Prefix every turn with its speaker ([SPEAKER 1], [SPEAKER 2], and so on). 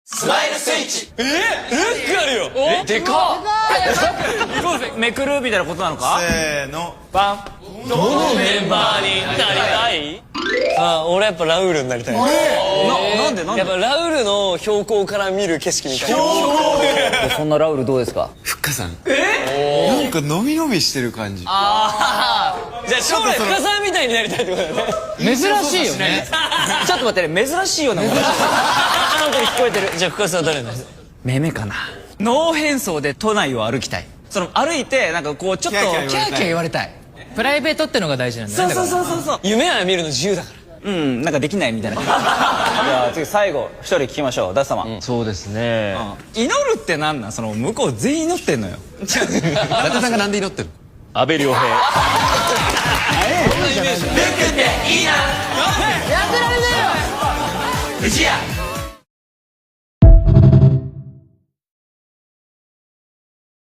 [SPEAKER 1] スマイルスイッチ。
[SPEAKER 2] ルックあるよ。でかっ。行こうぜ。めくるみたいなことなのか。
[SPEAKER 3] せーの。
[SPEAKER 2] バン。どのメンバーになりたい？
[SPEAKER 1] あ、俺やっぱラウールになりたい。
[SPEAKER 2] なんで
[SPEAKER 1] やっぱラウールの標高から見る景色みたいな。
[SPEAKER 2] そんなラウールどうですか？
[SPEAKER 3] ふっかさん。なんか伸び伸びしてる感じ。
[SPEAKER 1] じゃあ将来深澤みたいになりたいってことだよね。
[SPEAKER 2] 珍しいよね。ちょっと待ってね、珍しいようなもん。ちゃんと聞こえてる。
[SPEAKER 1] じゃあ深澤誰になる？
[SPEAKER 2] めめかな。ノー変装で都内を歩きたい。その歩いてなんかこうちょっと
[SPEAKER 3] キャーキャー
[SPEAKER 2] 言われたい。プライベートってのが大事なんだね。そう。
[SPEAKER 1] 夢は見るの自由だから。
[SPEAKER 2] なんかできないみたいな。じゃあ次最後一人聞きましょう。ダッサマン。
[SPEAKER 1] そうですね。
[SPEAKER 2] 祈るってなんなん？その向こう全員祈ってんのよ。
[SPEAKER 3] 伊達さんがなんで祈ってるの？
[SPEAKER 1] 阿部亮平。
[SPEAKER 2] ルックっていいな。やってられねえよ。
[SPEAKER 1] 藤谷。